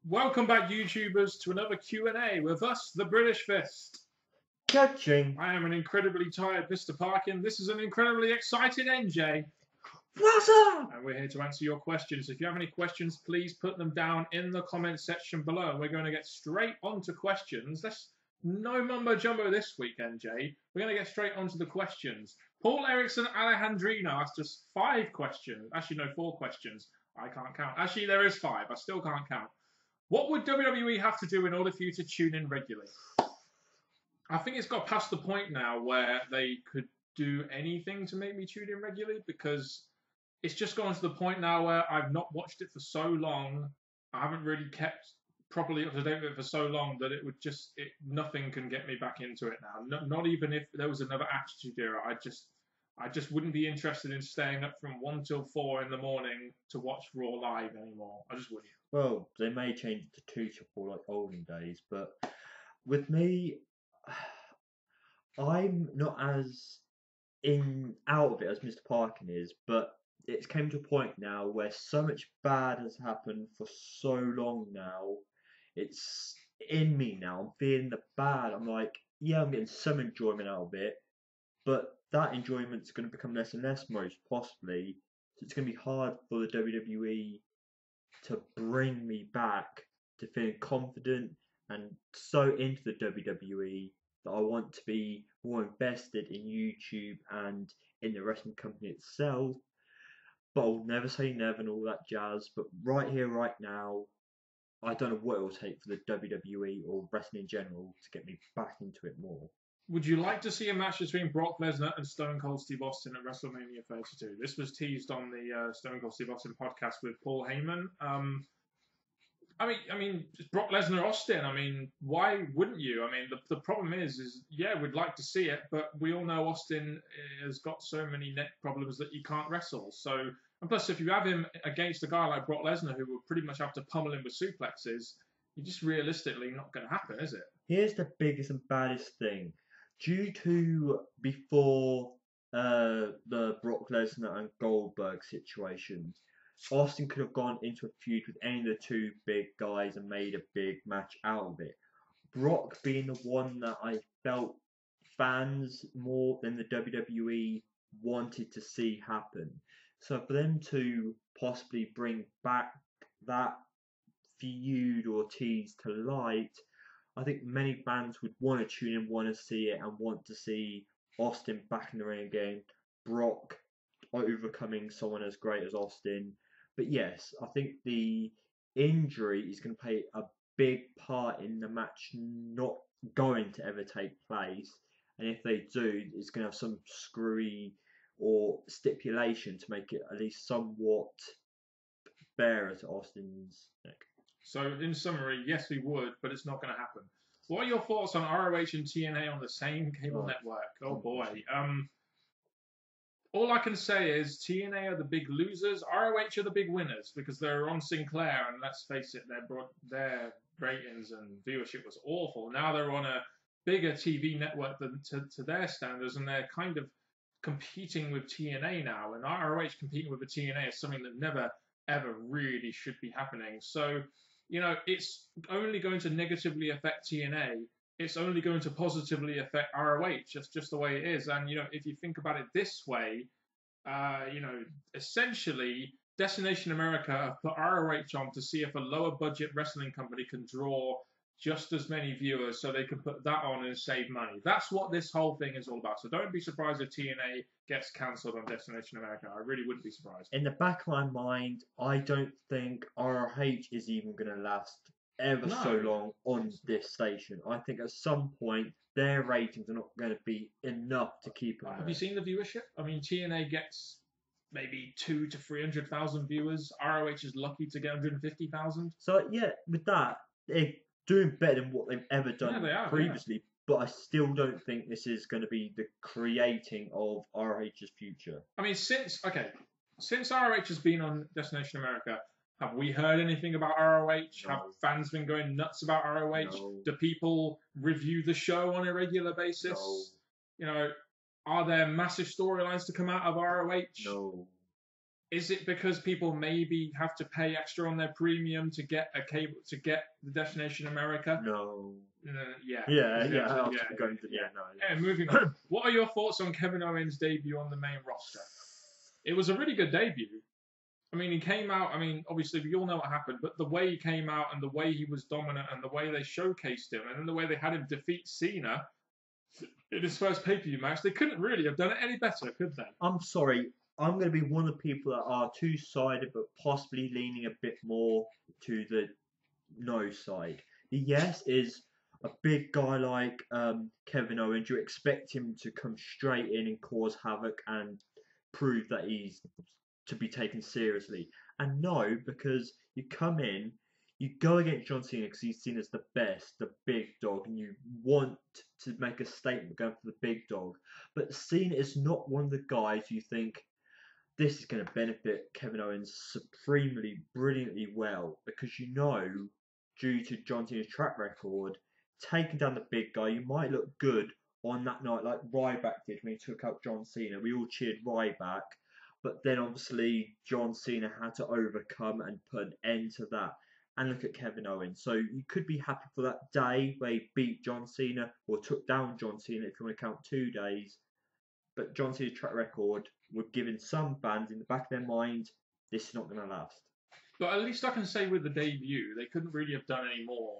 Welcome back, YouTubers, to another Q&A with us, the British Fist. Judging. I am an incredibly tired Mr. Parkin. This is an incredibly excited NJ. What's up? And we're here to answer your questions. If you have any questions, please put them down in the comments section below. We're going to get straight onto questions. No mumbo jumbo this week, NJ. We're going to get straight onto the questions. Paul Erickson Alejandrino asked us 5 questions. Actually, no, 4 questions. I can't count. Actually, there is 5. I still can't count. What would WWE have to do in order for you to tune in regularly? I think it's got past the point now where they could do anything to make me tune in regularly, because it's just gone to the point now where I've not watched it for so long. I haven't really kept properly up to date with it for so long that it would just, nothing can get me back into it now. Not even if there was another Attitude Era. I just wouldn't be interested in staying up from 1 till 4 in the morning to watch Raw live anymore. I just wouldn't. Well, they may change it to 2 till 4 like olden days, but with me, I'm not as out of it as Mr. Parkin is, but it's came to a point now where so much bad has happened for so long now. It's in me now. I'm feeling the bad. I'm like, yeah, I'm getting some enjoyment out of it, but that enjoyment's going to become less and less, most possibly. So it's going to be hard for the WWE to bring me back to feeling confident and so into the WWE that I want to be more invested in YouTube and in the wrestling company itself. But I'll never say never and all that jazz. But right here, right now, I don't know what it will take for the WWE or wrestling in general to get me back into it more. Would you like to see a match between Brock Lesnar and Stone Cold Steve Austin at WrestleMania 32? This was teased on the Stone Cold Steve Austin podcast with Paul Heyman. I mean, Brock Lesnar Austin. I mean, why wouldn't you? I mean, the problem is yeah, we'd like to see it, but we all know Austin has got so many neck problems that he can't wrestle. So, and plus, if you have him against a guy like Brock Lesnar, who will pretty much have to pummel him with suplexes, you're just realistically not going to happen, is it? Here's the biggest and baddest thing. Due to before the Brock Lesnar and Goldberg situations, Austin could have gone into a feud with any of the 2 big guys and made a big match out of it. Brock being the one that I felt fans more than the WWE wanted to see happen. So for them to possibly bring back that feud or tease to light, I think many fans would want to tune in, want to see it, and want to see Austin back in the ring again. Brock overcoming someone as great as Austin. But yes, I think the injury is going to play a big part in the match not going to ever take place. And if they do, it's going to have some screwy or stipulation to make it at least somewhat fairer to Austin's neck. So, in summary, yes, we would, but it's not going to happen. What are your thoughts on ROH and TNA on the same cable network? Oh boy. All I can say is TNA are the big losers. ROH are the big winners because they're on Sinclair, and let's face it, their ratings and viewership was awful. Now they're on a bigger TV network than to their standards, and they're kind of competing with TNA now. And ROH competing with the TNA is something that never, ever really should be happening. So, you know, it's only going to negatively affect TNA. It's only going to positively affect ROH. That's just the way it is. And, you know, if you think about it this way, you know, essentially, Destination America have put ROH on to see if a lower budget wrestling company can draw just as many viewers so they can put that on and save money. That's what this whole thing is all about. So don't be surprised if TNA gets cancelled on Destination America. I really wouldn't be surprised. In the back of my mind, I don't think ROH is even going to last ever so long on this station. I think at some point their ratings are not going to be enough to keep them. Have you seen the viewership? I mean, TNA gets maybe 200,000 to 300,000 viewers. ROH is lucky to get 150,000. So yeah, with that, they're doing better than what they've ever done previously. Yeah. But I still don't think this is going to be the creating of ROH's future. I mean, since ROH has been on Destination America, have we heard anything about ROH? No. Have fans been going nuts about ROH? No. Do people review the show on a regular basis? No. You know, are there massive storylines to come out of ROH? No. Is it because people maybe have to pay extra on their premium to get a cable to get the Destination America? No. Yeah. Yeah. And moving on. What are your thoughts on Kevin Owens' debut on the main roster? It was a really good debut. I mean, he came out. I mean, obviously, we all know what happened, but the way he came out and the way he was dominant and the way they showcased him and then the way they had him defeat Cena in his first pay-per-view match, they couldn't really have done it any better, could they? I'm sorry. I'm going to be one of the people that are two-sided, but possibly leaning a bit more to the no side. The yes is a big guy like Kevin Owens. You expect him to come straight in and cause havoc and prove that he's to be taken seriously. And no, because you come in, you go against John Cena because he's seen as the best, the big dog, and you want to make a statement going for the big dog. But Cena is not one of the guys you think this is going to benefit Kevin Owens supremely, brilliantly well, because you know, due to John Cena's track record, taking down the big guy, you might look good on that night, like Ryback did when he took out John Cena. We all cheered Ryback, but then obviously John Cena had to overcome and put an end to that. And look at Kevin Owens. So you could be happy for that day where he beat John Cena or took down John Cena if you want to count 2 days. But John Cena's track record would give some fans in the back of their mind, this is not going to last. But at least I can say with the debut, they couldn't really have done any more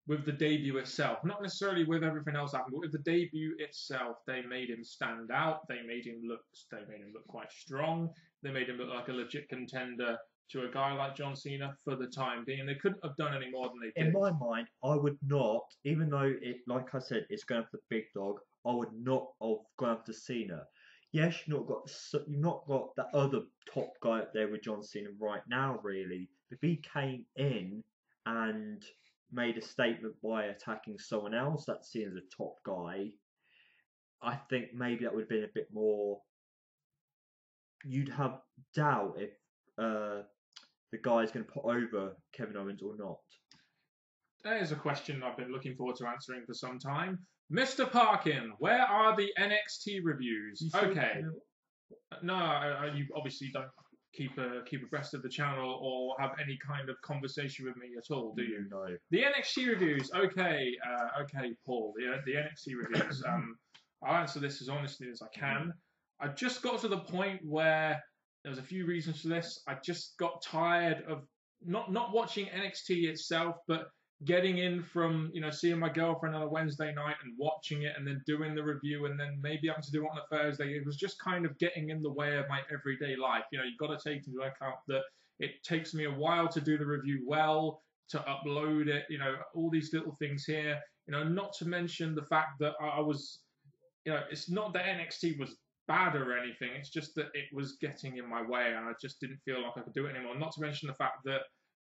with the debut itself. Not necessarily with everything else happening, but with the debut itself, they made him stand out. They made him look quite strong. They made him look like a legit contender to a guy like John Cena for the time being. They couldn't have done any more than they did. In my mind, I would not, even though it, like I said, it's going for the big dog, I would not have gone after Cena. Yes, you've not got that other top guy up there with John Cena right now, really. If he came in and made a statement by attacking someone else that's seen as a top guy, I think maybe that would have been a bit more. You'd have doubt if the guy's going to put over Kevin Owens or not. There's a question I've been looking forward to answering for some time. Mr. Parkin, where are the NXT reviews? Okay. No, you obviously don't keep abreast of the channel or have any kind of conversation with me at all, do you? No. The NXT reviews. Okay, Paul. The NXT reviews. I'll answer this as honestly as I can. I just got to the point where there's a few reasons for this. I just got tired of not watching NXT itself, but getting in from, seeing my girlfriend on a Wednesday night and watching it and then doing the review and then maybe having to do it on a Thursday. It was just kind of getting in the way of my everyday life. You've got to take into account that it takes me a while to do the review well, to upload it, all these little things here, not to mention the fact that I was, it's not that NXT was bad or anything. It's just that it was getting in my way and I just didn't feel like I could do it anymore. Not to mention the fact that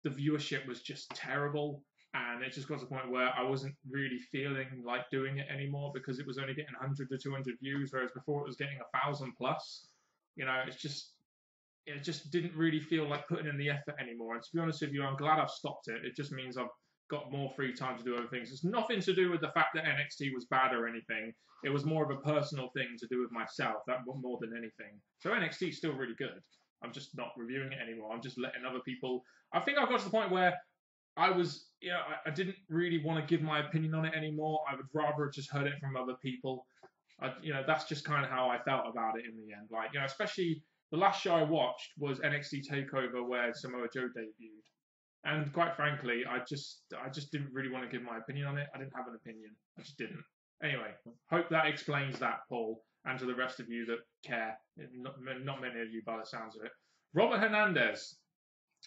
the viewership was just terrible. And it just got to the point where I wasn't really feeling like doing it anymore because it was only getting 100 to 200 views, whereas before it was getting 1,000 plus. It just didn't really feel like putting in the effort anymore. And to be honest with you, I'm glad I've stopped it. It just means I've got more free time to do other things. It's nothing to do with the fact that NXT was bad or anything. It was more of a personal thing to do with myself, that more than anything. So NXT is still really good. I'm just not reviewing it anymore. I'm just letting other people. I think I got to the point where I was, I didn't really want to give my opinion on it anymore. I would rather have just heard it from other people. That's just kind of how I felt about it in the end. Like, especially the last show I watched was NXT TakeOver where Samoa Joe debuted. And quite frankly, I just didn't really want to give my opinion on it. I didn't have an opinion. I just didn't. Anyway, hope that explains that, Paul, and to the rest of you that care. Not many of you by the sounds of it. Robert Hernandez.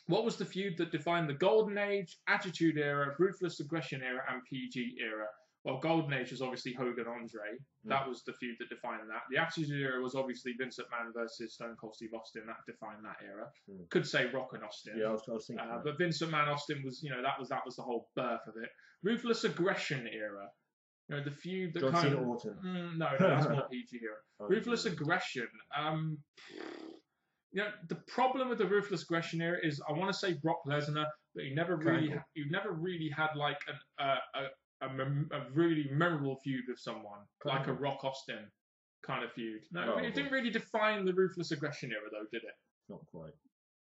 What was the feud that defined the Golden Age, Attitude Era, Ruthless Aggression Era, and PG Era? Well, Golden Age was obviously Hogan Andre. That was the feud that defined that. The Attitude Era was obviously Vince McMahon versus Stone Cold Steve Austin. That defined that era. Could say Rock and Austin. Yeah, I was thinking. But Vince McMahon Austin was, that was the whole birth of it. Ruthless Aggression Era. The feud that John kind Cena of. Orton. No, that's more PG era. Ruthless Aggression. The problem with the Ruthless Aggression era is I want to say Brock Lesnar, but you never really had like a really memorable feud with someone like a Rock Austin kind of feud. No, it didn't really define the Ruthless Aggression era though, did it? Not quite.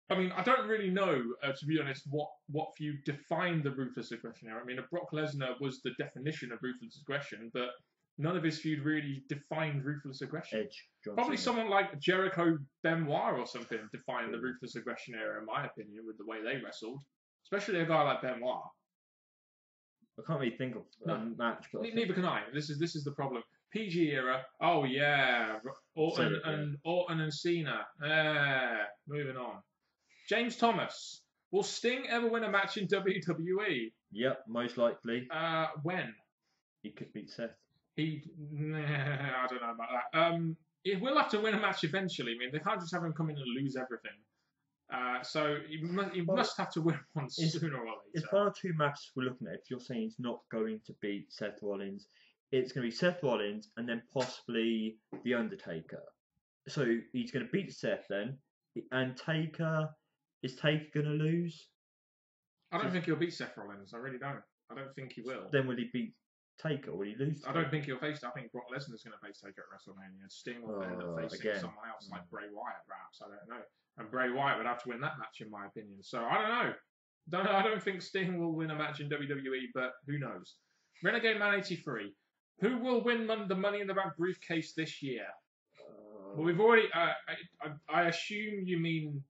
I mean, I don't really know, to be honest, what feud defined the ruthless aggression era. I mean, Brock Lesnar was the definition of ruthless aggression, but none of his feud really defined ruthless aggression. Edge, John Probably Cena. someone like Jericho Benoit or something defined the ruthless aggression era, in my opinion, with the way they wrestled. Especially a guy like Benoit. I can't really think of a match, but Neither can I. This is the problem. PG era. Oh yeah, Orton and Cena. Moving on. James Thomas. Will Sting ever win a match in WWE? Yep, most likely. When? He could beat Seth. I don't know about that. He will have to win a match eventually. I mean, they can't just have him come in and lose everything. So he must have to win one sooner or later. It's one or two matches we're looking at. If you're saying he's not going to beat Seth Rollins, it's going to be Seth Rollins and then possibly The Undertaker. So he's going to beat Seth then, and Taker. Is Taker going to lose? I don't think he'll beat Seth Rollins. I really don't. I don't think he will. Then will he beat Taker? Will he lose? I don't think he'll face. I think Brock Lesnar's going to face Taker at WrestleMania. Sting will end up facing someone else like Bray Wyatt, perhaps. I don't know. And Bray Wyatt would have to win that match, in my opinion. So I don't know. I don't think Sting will win a match in WWE, but who knows? Renegade Man 83. Who will win the Money in the Bank briefcase this year? Well, we've already. I assume you mean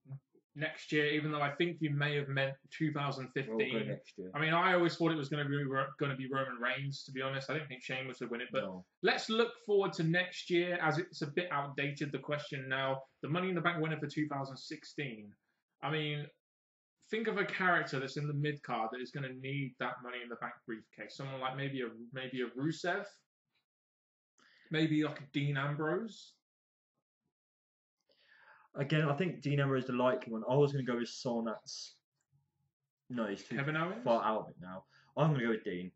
next year, even though I think you may have meant 2015. We'll go next year. I mean, I always thought it was going to be Roman Reigns, to be honest. I didn't think Sheamus would win it, but let's look forward to next year, as it's a bit outdated, the question now. The Money in the Bank winner for 2016. I mean, think of a character that's in the mid-card that is going to need that Money in the Bank briefcase. Someone like maybe a Rusev, maybe like a Dean Ambrose. Again, I think Dean Ambrose is the likely one. I was going to go with someone that's... No, he's too Kevin Owens? far out of it now. I'm going to go with Dean.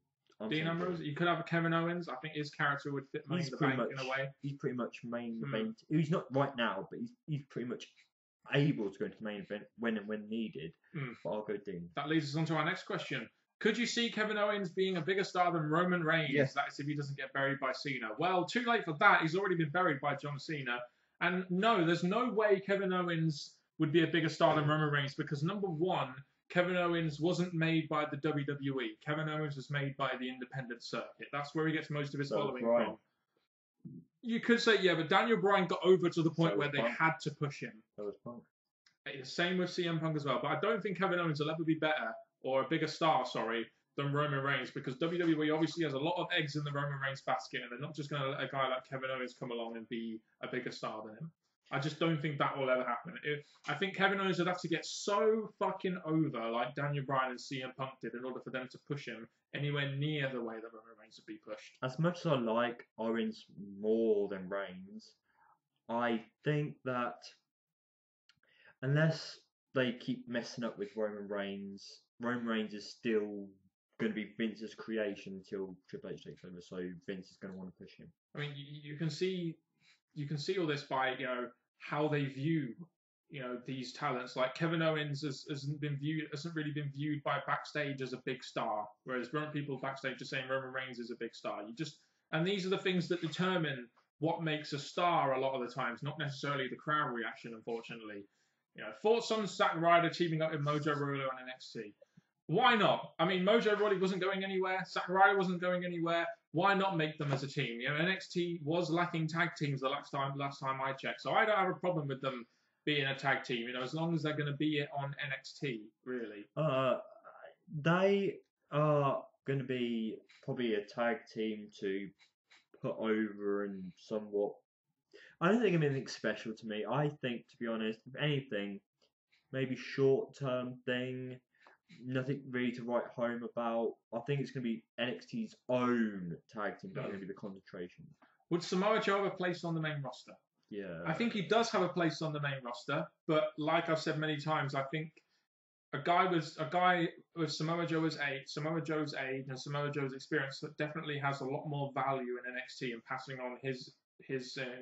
Dean Ambrose? You could have a Kevin Owens. I think his character would fit Money in the Bank in a way. He's pretty much main event. He's not right now, but he's pretty much able to go into main event when needed. But I'll go Dean. That leads us on to our next question. Could you see Kevin Owens being a bigger star than Roman Reigns? Yes. That is if he doesn't get buried by Cena. Well, too late for that. He's already been buried by John Cena. And no, there's no way Kevin Owens would be a bigger star than Roman Reigns because, number one, Kevin Owens wasn't made by the WWE. Kevin Owens was made by the independent circuit. That's where he gets most of his following from. You could say, yeah, but Daniel Bryan got over to the point where they had to push him. That was Punk. Same with CM Punk as well. But I don't think Kevin Owens will ever be better, or a bigger star, than Roman Reigns, because WWE obviously has a lot of eggs in the Roman Reigns basket, and they're not just going to let a guy like Kevin Owens come along and be a bigger star than him. I just don't think that will ever happen. I think Kevin Owens would have to get so fucking over like Daniel Bryan and CM Punk did in order for them to push him anywhere near the way that Roman Reigns would be pushed. As much as I like Owens more than Reigns, I think that unless they keep messing up with Roman Reigns is still going to be Vince's creation until Triple H takes over. So Vince is going to want to push him. I mean, you can see all this by how they view these talents. Like Kevin Owens hasn't really been viewed by backstage as a big star, whereas people backstage are saying Roman Reigns is a big star. And these are the things that determine what makes a star a lot of the times, not necessarily the crowd reaction, unfortunately. Thoughts on Zack Ryder teaming up with Mojo Rawley on NXT? Why not? I mean, Mojo Rawley wasn't going anywhere. Zack Ryder wasn't going anywhere. Why not make them as a team? NXT was lacking tag teams the last time I checked. So I don't have a problem with them being a tag team, as long as they're going to be it on NXT, really. They are going to be probably a tag team to put over and somewhat... I don't think it's anything special to me. I think, to be honest, if anything, maybe short-term thing, nothing really to write home about. I think it's going to be NXT's own tag team that are going to be the concentration. Would Samoa Joe have a place on the main roster? Yeah. I think he does have a place on the main roster, but like I've said many times, I think a guy with Samoa Joe's age and Samoa Joe's experience that definitely has a lot more value in NXT and passing on his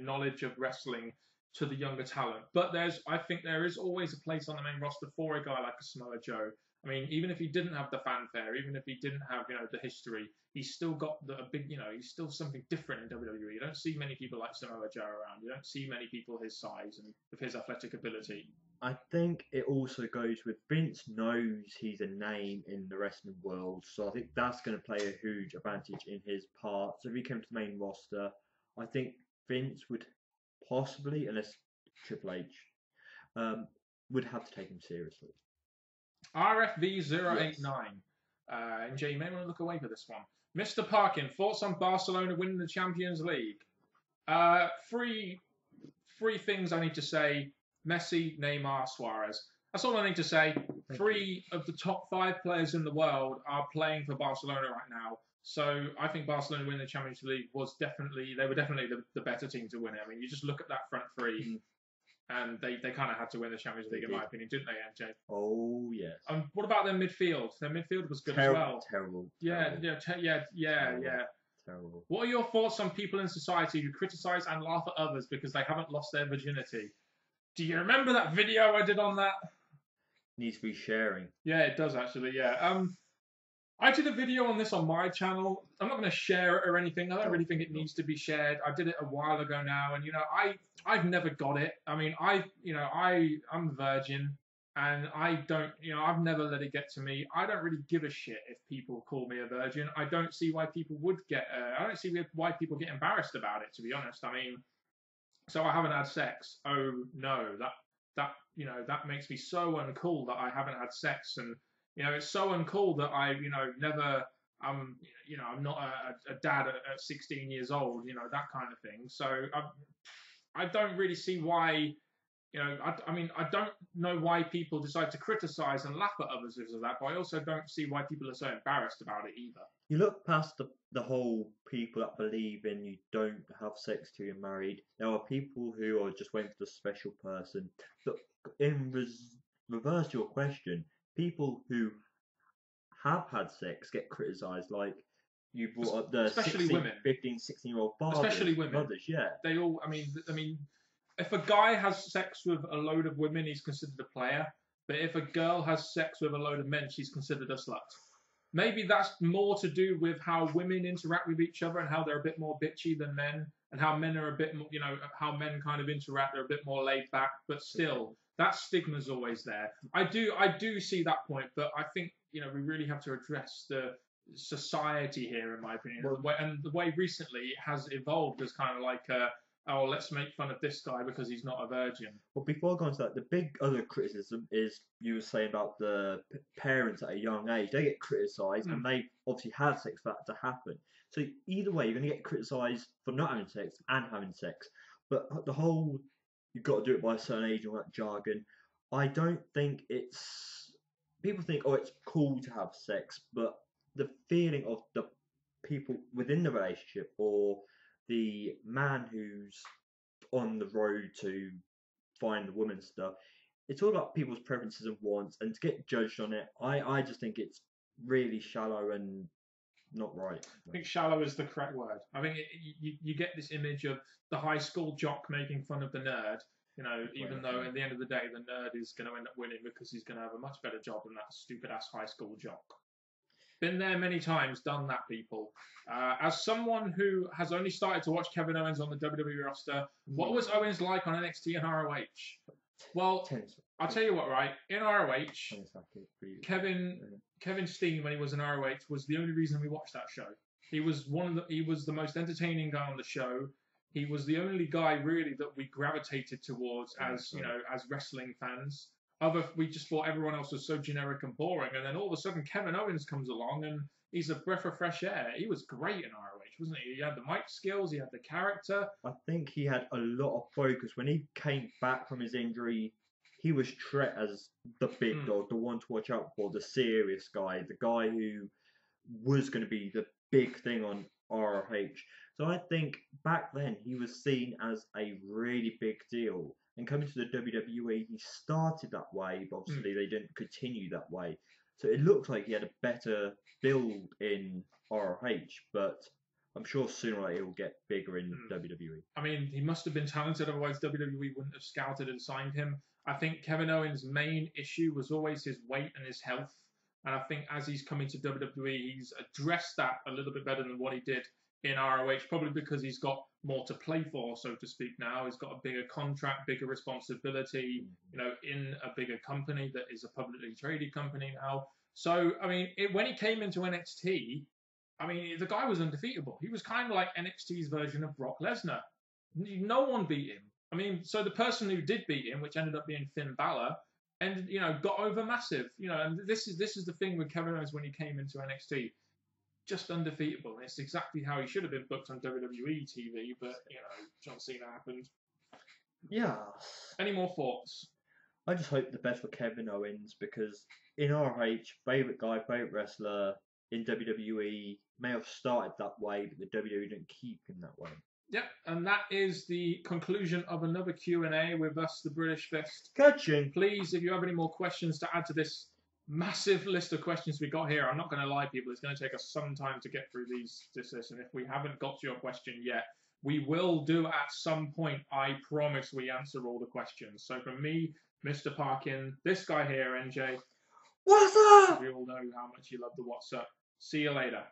knowledge of wrestling to the younger talent. But I think there is always a place on the main roster for a guy like a Samoa Joe. I mean, even if he didn't have the fanfare, even if he didn't have, the history, he's still got he's still something different in WWE. You don't see many people like Samoa Joe around. You don't see many people his size and with his athletic ability. I think it also goes with Vince knows he's a name in the wrestling world, so I think that's going to play a huge advantage in his part. So if he came to the main roster, I think Vince would possibly, unless Triple H, would have to take him seriously. RFV089. And Jay, you may want to look away for this one. Mr. Parkin, thoughts on Barcelona winning the Champions League? Three things I need to say. Messi, Neymar, Suarez. That's all I need to say. Three of the top 5 players in the world are playing for Barcelona right now. So I think Barcelona winning the Champions League were definitely the better team to win it. I mean, you just look at that front three, and they kind of had to win the Champions League, in my opinion, didn't they, MJ? Oh, yes. What about their midfield? Their midfield was good as well. Terrible. Yeah. Terrible. What are your thoughts on people in society who criticise and laugh at others because they haven't lost their virginity? Do you remember that video I did on that? Needs to be sharing. Yeah, it does actually. Yeah. I did a video on this on my channel. I'm not going to share it or anything. I don't really think it needs to be shared. I did it a while ago now, and I've never got it. I mean, I'm a virgin, and I've never let it get to me. I don't really give a shit if people call me a virgin. I don't see why people would get. I don't see why people get embarrassed about it. To be honest, I mean. So I haven't had sex. Oh no, that makes me so uncool that I haven't had sex, and it's so uncool that I never I'm not a dad at 16 years old, that kind of thing. So I don't really see why. I don't know why people decide to criticise and laugh at others because of that, but I also don't see why people are so embarrassed about it either. You look past the whole people that believe in you don't have sex till you're married. There are people who are just waiting for the special person. But in reverse to your question, people who have had sex get criticised, like you brought up the especially 16, women. 15, 16-year-old fathers. Especially women. Mothers, yeah. They all, I mean, if a guy has sex with a load of women, he's considered a player. But if a girl has sex with a load of men, she's considered a slut. Maybe that's more to do with how women interact with each other and how they're a bit more bitchy than men, and how men are a bit more, how men kind of interact. They're a bit more laid back, but still, that stigma's always there. I do see that point, but I think we really have to address the society here, in my opinion, and the way recently it has evolved as kind of like oh, let's make fun of this guy because he's not a virgin. Well, before going to that, the big other criticism is you were saying about the parents at a young age. They get criticised, and they obviously had sex for that to happen. So either way, you're going to get criticised for not having sex and having sex. But the whole, you've got to do it by a certain age and all that jargon, I don't think it's... People think, oh, it's cool to have sex, but the feeling of the people within the relationship or the man who's on the road to find the woman stuff, it's all about people's preferences and wants, and to get judged on it, I just think it's really shallow and not right. I think shallow is the correct word. I think you get this image of the high school jock making fun of the nerd, even though at the end of the day the nerd is going to end up winning because he's going to have a much better job than that stupid ass high school jock. Been there many times, done that, people. As someone who has only started to watch Kevin Owens on the WWE roster, what was Owens like on NXT and ROH? Well, I'll tell you what, right? In ROH, Kevin Steen, when he was in ROH, was the only reason we watched that show. He was the most entertaining guy on the show. He was the only guy really that we gravitated towards as wrestling fans. We just thought everyone else was so generic and boring, and then all of a sudden Kevin Owens comes along and he's a breath of fresh air. He was great in ROH, wasn't he? He had the mic skills, he had the character. I think he had a lot of focus. When he came back from his injury, he was treated as the big dog, the one to watch out for, the serious guy, the guy who was going to be the big thing on ROH. So I think back then he was seen as a really big deal. And coming to the WWE, he started that way, but obviously they didn't continue that way. So it looked like he had a better build in ROH, but I'm sure sooner or later he'll get bigger in WWE. I mean, he must have been talented, otherwise WWE wouldn't have scouted and signed him. I think Kevin Owens' main issue was always his weight and his health. And I think as he's coming to WWE, he's addressed that a little bit better than what he did in ROH, probably because he's got more to play for, so to speak now. He's got a bigger contract, bigger responsibility, in a bigger company that is a publicly traded company now. So, I mean, when he came into NXT, I mean, the guy was undefeatable. He was kind of like NXT's version of Brock Lesnar. No one beat him. I mean, so the person who did beat him, which ended up being Finn Balor, and got over massive. And this is the thing with Kevin Owens when he came into NXT, just undefeatable. It's exactly how he should have been booked on WWE TV, but John Cena happened. Yeah. Any more thoughts? I just hope the best for Kevin Owens, because in ROH, favourite guy, favourite wrestler. In WWE, may have started that way, but the WWE didn't keep him that way. Yep, and that is the conclusion of another Q&A with us, the British Fist. Catching. Please, if you have any more questions to add to this massive list of questions we got here, I'm not going to lie, people, it's going to take us some time to get through this, and if we haven't got to your question yet, we will do at some point. I promise we answer all the questions. So from me, Mr. Parkin, this guy here, NJ. What's up? We all know how much you love the What's Up. See you later.